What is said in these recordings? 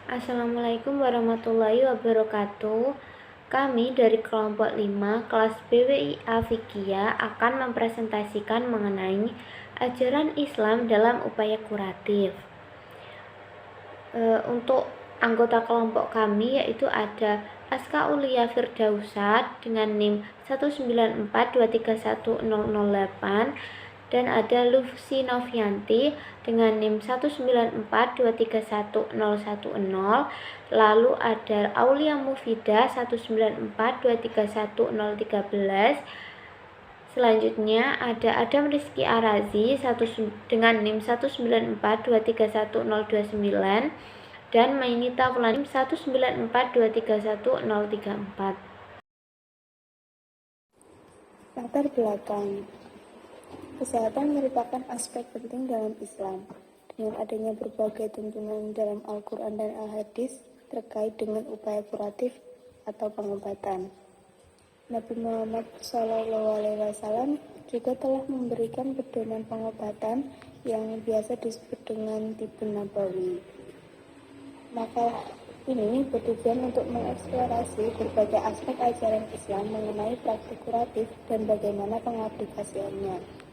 Assalamualaikum warahmatullahi wabarakatuh. Kami dari kelompok 5 kelas BWIA Fikia akan mempresentasikan mengenai ajaran Islam dalam upaya kuratif. Untuk anggota kelompok kami yaitu ada Aska Ulia Firdausat dengan NIM 194231008 dan ada Lufsi Novianti dengan NIM 194231010. Lalu ada Aulia Mufida 194231013. Selanjutnya ada Adam Rizky Arazi dengan NIM 194231029 dan Mainita Wulan 194231034. Latar belakang. Kesehatan merupakan aspek penting dalam Islam. Dengan adanya berbagai tuntunan dalam Al-Quran dan Al-Hadis terkait dengan upaya kuratif atau pengobatan. Nabi Muhammad SAW juga telah memberikan pedoman pengobatan yang biasa disebut dengan Tibun Nabawi. Maka ini bertujuan untuk mengeksplorasi berbagai aspek ajaran Islam mengenai praktik kuratif dan bagaimana pengaplikasiannya.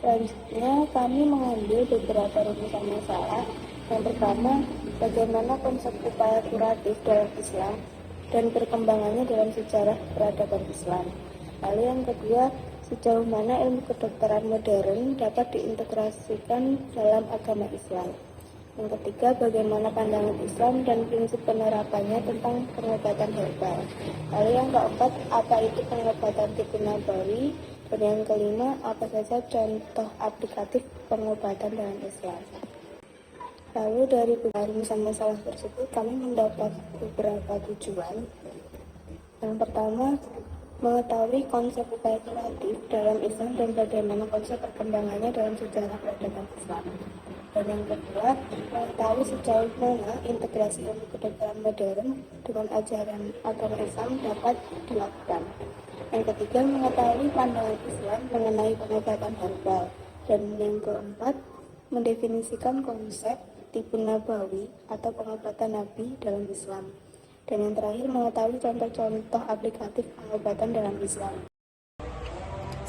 Selanjutnya, kami mengambil beberapa rumusan masalah. Yang pertama, bagaimana konsep upaya kuratif dalam Islam dan perkembangannya dalam sejarah peradaban Islam. Lalu yang kedua, sejauh mana ilmu kedokteran modern dapat diintegrasikan dalam agama Islam. Yang ketiga, bagaimana pandangan Islam dan prinsip penerapannya tentang pengobatan herbal. Lalu yang keempat, apa itu pengobatan Tibun Nabawi. Dan yang kelima, apa saja contoh aplikatif pengobatan dalam Islam. Lalu dari beberapa masalah tersebut, kami mendapat beberapa tujuan. Yang pertama, mengetahui konsep upaya kuratif dalam Islam dan bagaimana konsep perkembangannya dalam sejarah peradaban Islam. Dan yang kedua, mengetahui sejauh mana integrasi ilmu kedokteran modern dengan ajaran agama Islam dapat dilakukan. Yang ketiga, mengetahui pandangan Islam mengenai pengobatan herbal. Dan yang keempat, mendefinisikan konsep Tibun Nabawi atau pengobatan Nabi dalam Islam. Dan yang terakhir, mengetahui contoh-contoh aplikatif pengobatan dalam Islam.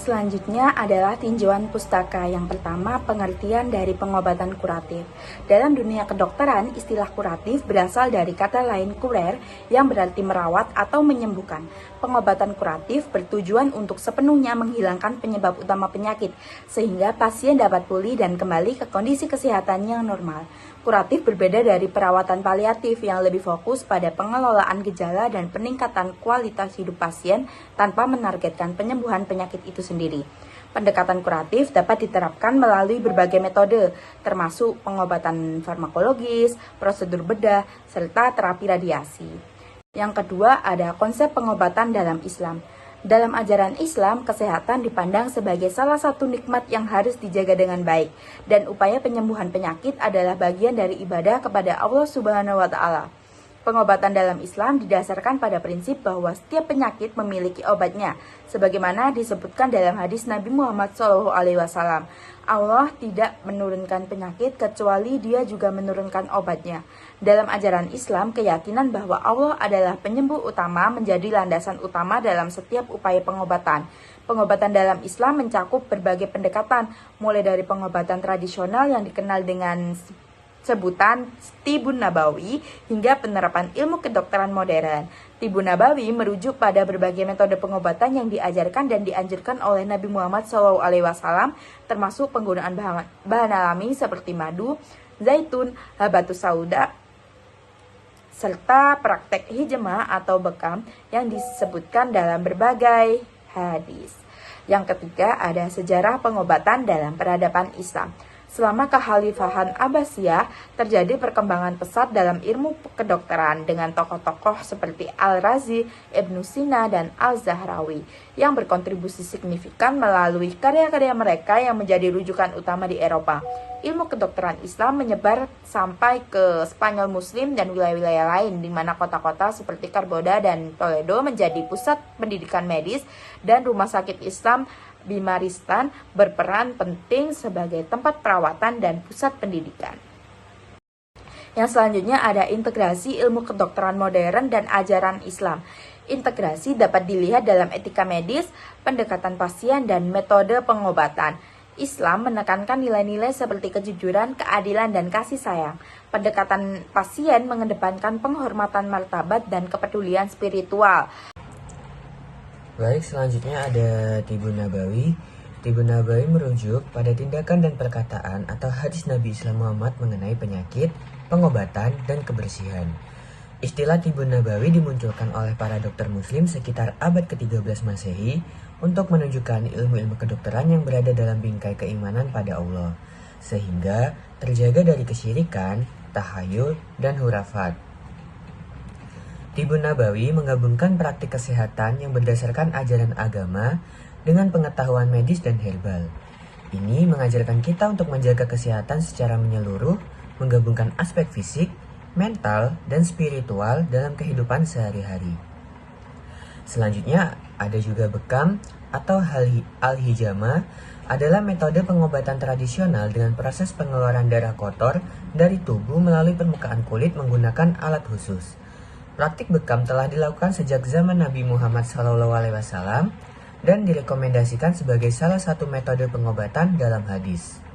Selanjutnya adalah tinjauan pustaka. Yang pertama, pengertian dari pengobatan kuratif. Dalam dunia kedokteran, istilah kuratif berasal dari kata lain kurer yang berarti merawat atau menyembuhkan. Pengobatan kuratif bertujuan untuk sepenuhnya menghilangkan penyebab utama penyakit, sehingga pasien dapat pulih dan kembali ke kondisi kesehatan yang normal. Kuratif berbeda dari perawatan paliatif yang lebih fokus pada pengelolaan gejala dan peningkatan kualitas hidup pasien tanpa menargetkan penyembuhan penyakit itu sendiri. Pendekatan kuratif dapat diterapkan melalui berbagai metode, termasuk pengobatan farmakologis, prosedur bedah, serta terapi radiasi. Yang kedua ada konsep pengobatan dalam Islam. Dalam ajaran Islam, kesehatan dipandang sebagai salah satu nikmat yang harus dijaga dengan baik, dan upaya penyembuhan penyakit adalah bagian dari ibadah kepada Allah Subhanahu wa Ta'ala. Pengobatan dalam Islam didasarkan pada prinsip bahwa setiap penyakit memiliki obatnya, sebagaimana disebutkan dalam hadis Nabi Muhammad SAW. Allah tidak menurunkan penyakit kecuali Dia juga menurunkan obatnya. Dalam ajaran Islam, keyakinan bahwa Allah adalah penyembuh utama menjadi landasan utama dalam setiap upaya pengobatan. Pengobatan dalam Islam mencakup berbagai pendekatan, mulai dari pengobatan tradisional yang dikenal dengan sebutan Tibun Nabawi hingga penerapan ilmu kedokteran modern. Tibun Nabawi merujuk pada berbagai metode pengobatan yang diajarkan dan dianjurkan oleh Nabi Muhammad SAW, termasuk penggunaan bahan alami seperti madu, zaitun, habatus sauda, serta praktek hijama atau bekam yang disebutkan dalam berbagai hadis. Yang ketiga ada sejarah pengobatan dalam peradaban Islam. Selama kekhalifahan Abbasiyah, terjadi perkembangan pesat dalam ilmu kedokteran dengan tokoh-tokoh seperti Al-Razi, Ibnu Sina, dan Al-Zahrawi yang berkontribusi signifikan melalui karya-karya mereka yang menjadi rujukan utama di Eropa. Ilmu kedokteran Islam menyebar sampai ke Spanyol Muslim dan wilayah-wilayah lain, di mana kota-kota seperti Karboda dan Toledo menjadi pusat pendidikan medis dan rumah sakit Islam. Bimaristan berperan penting sebagai tempat perawatan dan pusat pendidikan. Yang selanjutnya ada integrasi ilmu kedokteran modern dan ajaran Islam. Integrasi dapat dilihat dalam etika medis, pendekatan pasien, dan metode pengobatan. Islam menekankan nilai-nilai seperti kejujuran, keadilan, dan kasih sayang. Pendekatan pasien mengedepankan penghormatan martabat dan kepedulian spiritual. Baik, selanjutnya ada Tibun Nabawi. Tibun Nabawi merujuk pada tindakan dan perkataan atau hadis Nabi Islam Muhammad mengenai penyakit, pengobatan, dan kebersihan. Istilah Tibun Nabawi dimunculkan oleh para dokter muslim sekitar abad ke-13 Masehi untuk menunjukkan ilmu-ilmu kedokteran yang berada dalam bingkai keimanan pada Allah, sehingga terjaga dari kesyirikan, tahayul, dan hurafat. Tibun Nabawi menggabungkan praktik kesehatan yang berdasarkan ajaran agama dengan pengetahuan medis dan herbal. Ini mengajarkan kita untuk menjaga kesehatan secara menyeluruh, menggabungkan aspek fisik, mental, dan spiritual dalam kehidupan sehari-hari. Selanjutnya, ada juga bekam atau al-hijama adalah metode pengobatan tradisional dengan proses pengeluaran darah kotor dari tubuh melalui permukaan kulit menggunakan alat khusus. Praktik bekam telah dilakukan sejak zaman Nabi Muhammad SAW dan direkomendasikan sebagai salah satu metode pengobatan dalam hadis.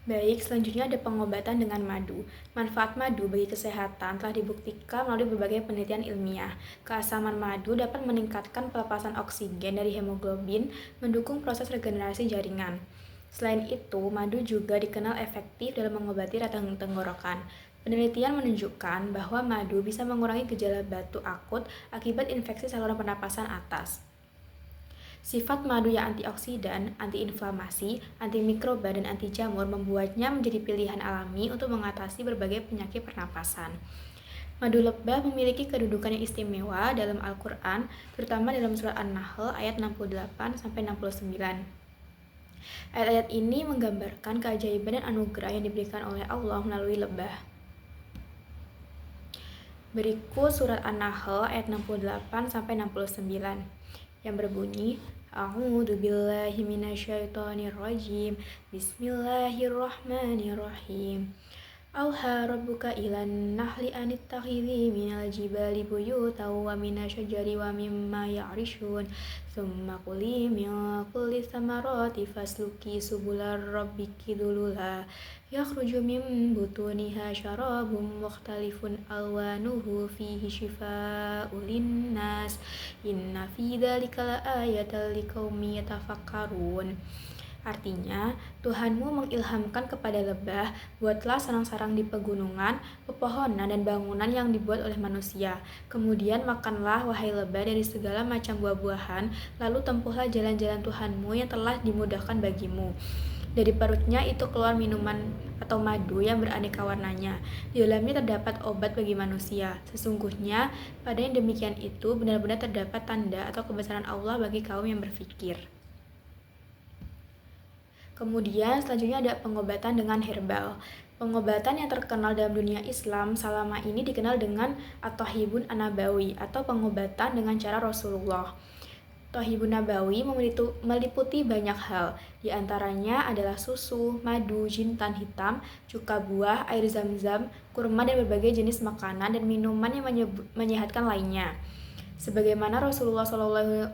Baik, selanjutnya ada pengobatan dengan madu. Manfaat madu bagi kesehatan telah dibuktikan melalui berbagai penelitian ilmiah. Keasaman madu dapat meningkatkan pelepasan oksigen dari hemoglobin, mendukung proses regenerasi jaringan. Selain itu, madu juga dikenal efektif dalam mengobati radang tenggorokan. Penelitian menunjukkan bahwa madu bisa mengurangi gejala batuk akut akibat infeksi saluran pernapasan atas. Sifat madu yang antioksidan, antiinflamasi, antimikroba, dan anti jamur membuatnya menjadi pilihan alami untuk mengatasi berbagai penyakit pernapasan. Madu lebah memiliki kedudukan yang istimewa dalam Al-Quran, terutama dalam surat An-Nahl ayat 68-69. Ayat-ayat ini menggambarkan keajaiban dan anugerah yang diberikan oleh Allah melalui lebah. Berikut surat An-Nahl ayat 68-69 yang berbunyi, A'udzu billahi minasyaitonir rajim. Bismillahirrahmanirrahim. Auha rabbuka ilan nahli anittakhidhi minal jibali buyutan wa minasyajari wa mimma ya'rishun. Tsumma kuli min kulli thamarati fasluki subular rabbiki dzulula. Yakhruju min butuniha syarabun mukhtalifun alwanuhu fihi shifaa'un linnas. Inna fi dzalika laayatan liqaumin yatafakkarun. Artinya, Tuhanmu mengilhamkan kepada lebah, buatlah sarang-sarang di pegunungan, pepohonan, dan bangunan yang dibuat oleh manusia. Kemudian makanlah, wahai lebah, dari segala macam buah-buahan, lalu tempuhlah jalan-jalan Tuhanmu yang telah dimudahkan bagimu. Dari perutnya itu keluar minuman atau madu yang beraneka warnanya. Di dalamnya terdapat obat bagi manusia. Sesungguhnya, pada yang demikian itu benar-benar terdapat tanda atau kebesaran Allah bagi kaum yang berfikir. Kemudian selanjutnya ada pengobatan dengan herbal. Pengobatan yang terkenal dalam dunia Islam selama ini dikenal dengan At-Thahibun An-Nabawi atau pengobatan dengan cara Rasulullah. Thahibun Nabawi meliputi banyak hal, di antaranya adalah susu, madu, jintan hitam, cuka buah, air zam-zam, kurma, dan berbagai jenis makanan dan minuman yang menyehatkan lainnya. Sebagaimana Rasulullah SAW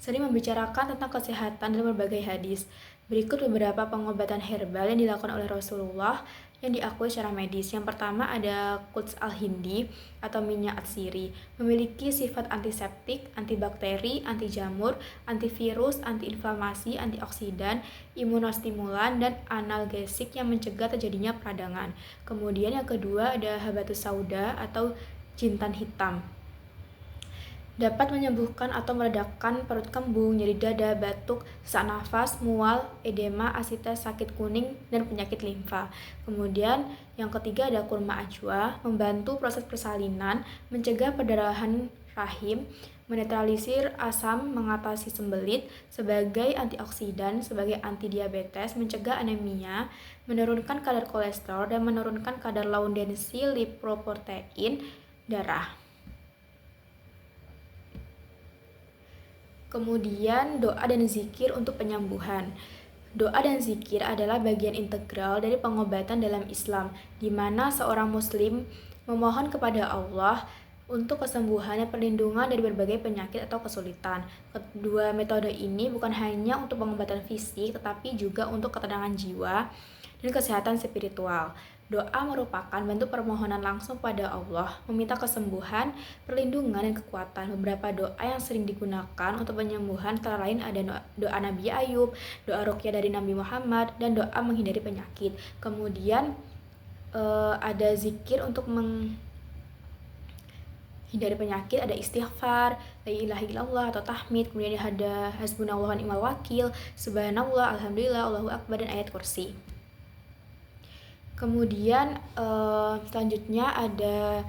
sering membicarakan tentang kesehatan dalam berbagai hadis. Berikut beberapa pengobatan herbal yang dilakukan oleh Rasulullah yang diakui secara medis. Yang pertama ada Quds al-Hindi atau minyak atsiri. Memiliki sifat antiseptik, antibakteri, anti jamur, antivirus, antiinflamasi, antioksidan, imunostimulan, dan analgesik yang mencegah terjadinya peradangan. Kemudian yang kedua ada habatus sauda atau jintan hitam. Dapat menyembuhkan atau meredakan perut kembung, nyeri dada, batuk, sesak nafas, mual, edema, asites, sakit kuning, dan penyakit limfa. Kemudian yang ketiga ada kurma ajwa, membantu proses persalinan, mencegah perdarahan rahim, menetralisir asam, mengatasi sembelit, sebagai antioksidan, sebagai antidiabetes, mencegah anemia, menurunkan kadar kolesterol, dan menurunkan kadar laudensi lipoprotein darah. Kemudian doa dan zikir untuk penyembuhan. Doa dan zikir adalah bagian integral dari pengobatan dalam Islam, di mana seorang muslim memohon kepada Allah untuk kesembuhan dan perlindungan dari berbagai penyakit atau kesulitan. Kedua metode ini bukan hanya untuk pengobatan fisik, tetapi juga untuk ketenangan jiwa dan kesehatan spiritual. Doa merupakan bentuk permohonan langsung pada Allah, meminta kesembuhan, perlindungan, dan kekuatan. Beberapa doa yang sering digunakan untuk penyembuhan antara lain ada doa Nabi Ayub, doa ruqyah dari Nabi Muhammad, dan doa menghindari penyakit. Kemudian ada zikir untuk menghindari penyakit, ada istighfar, la ilaha illallah atau tahmid, kemudian ada hasbunallah wa ni'mal wakil, subhanallah, alhamdulillah, Allahu akbar, dan ayat kursi. Kemudian selanjutnya ada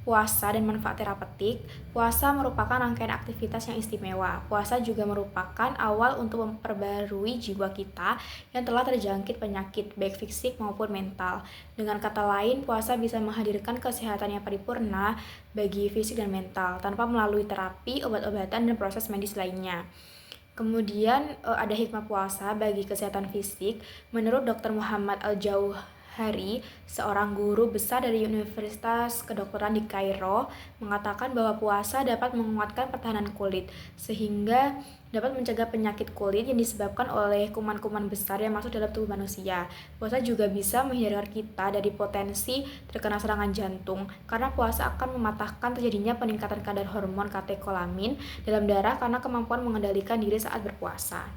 puasa dan manfaat terapeutik. Puasa merupakan rangkaian aktivitas yang istimewa. Puasa juga merupakan awal untuk memperbarui jiwa kita yang telah terjangkit penyakit, baik fisik maupun mental. Dengan kata lain, puasa bisa menghadirkan kesehatan yang paripurna bagi fisik dan mental, tanpa melalui terapi, obat-obatan, dan proses medis lainnya. Kemudian ada hikmah puasa bagi kesehatan fisik. Menurut Dr. Muhammad Al-Jauhari, seorang guru besar dari Universitas Kedokteran di Kairo, mengatakan bahwa puasa dapat menguatkan pertahanan kulit, sehingga dapat mencegah penyakit kulit yang disebabkan oleh kuman-kuman besar yang masuk dalam tubuh manusia. Puasa juga bisa menghindarkan kita dari potensi terkena serangan jantung, karena puasa akan mematahkan terjadinya peningkatan kadar hormon katekolamin dalam darah karena kemampuan mengendalikan diri saat berpuasa.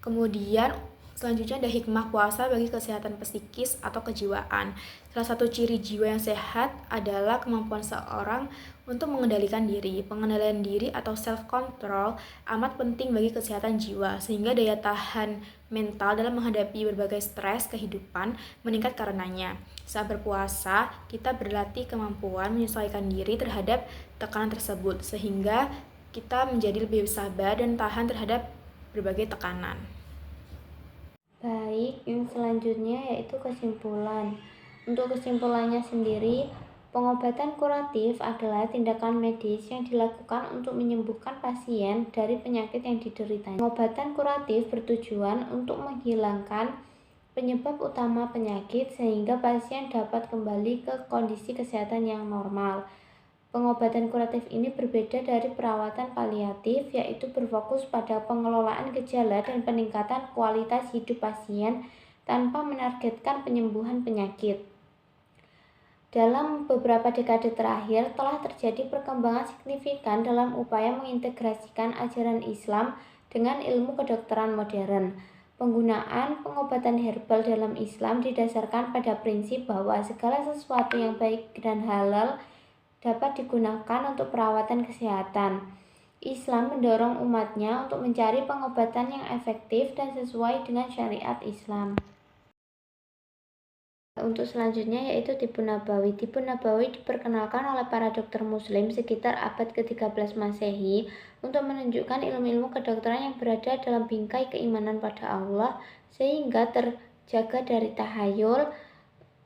Kemudian selanjutnya ada hikmah puasa bagi kesehatan psikis atau kejiwaan. Salah satu ciri jiwa yang sehat adalah kemampuan seorang untuk mengendalikan diri. Pengendalian diri atau self-control amat penting bagi kesehatan jiwa, sehingga daya tahan mental dalam menghadapi berbagai stres kehidupan meningkat karenanya. Saat berpuasa, kita berlatih kemampuan menyesuaikan diri terhadap tekanan tersebut, sehingga kita menjadi lebih sabar dan tahan terhadap berbagai tekanan. Baik, yang selanjutnya yaitu kesimpulan. Untuk kesimpulannya sendiri, pengobatan kuratif adalah tindakan medis yang dilakukan untuk menyembuhkan pasien dari penyakit yang dideritanya. Pengobatan kuratif bertujuan untuk menghilangkan penyebab utama penyakit sehingga pasien dapat kembali ke kondisi kesehatan yang normal. Pengobatan kuratif ini berbeda dari perawatan paliatif, yaitu berfokus pada pengelolaan gejala dan peningkatan kualitas hidup pasien tanpa menargetkan penyembuhan penyakit. Dalam beberapa dekade terakhir, telah terjadi perkembangan signifikan dalam upaya mengintegrasikan ajaran Islam dengan ilmu kedokteran modern. Penggunaan pengobatan herbal dalam Islam didasarkan pada prinsip bahwa segala sesuatu yang baik dan halal dapat digunakan untuk perawatan kesehatan. Islam mendorong umatnya untuk mencari pengobatan yang efektif dan sesuai dengan syariat Islam. Untuk selanjutnya yaitu Tibun Nabawi. Tibun Nabawi diperkenalkan oleh para dokter muslim sekitar abad ke-13 Masehi untuk menunjukkan ilmu-ilmu kedokteran yang berada dalam bingkai keimanan pada Allah sehingga terjaga dari tahayul,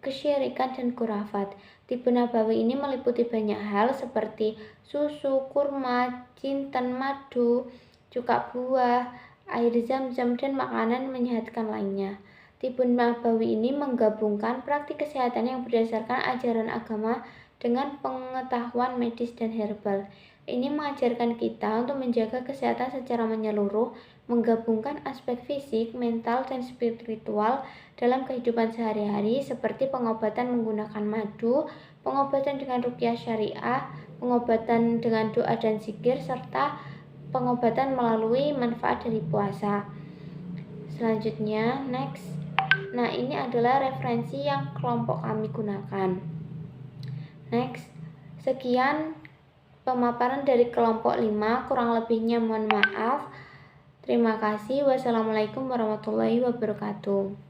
kesyirikan, dan khurafat. Tibun Nabawi ini meliputi banyak hal seperti susu, kurma, jinten, madu, cuka buah, air zam-zam, dan makanan menyehatkan lainnya. Tibun Nabawi ini menggabungkan praktik kesehatan yang berdasarkan ajaran agama dengan pengetahuan medis dan herbal. Ini mengajarkan kita untuk menjaga kesehatan secara menyeluruh, menggabungkan aspek fisik, mental, dan spiritual dalam kehidupan sehari-hari seperti pengobatan menggunakan madu, pengobatan dengan ruqyah syariah, pengobatan dengan doa dan zikir, serta pengobatan melalui manfaat dari puasa. Selanjutnya, next. Nah, ini adalah referensi yang kelompok kami gunakan. Next. Sekian pemaparan dari kelompok 5, kurang lebihnya mohon maaf. Terima kasih. Wassalamualaikum warahmatullahi wabarakatuh.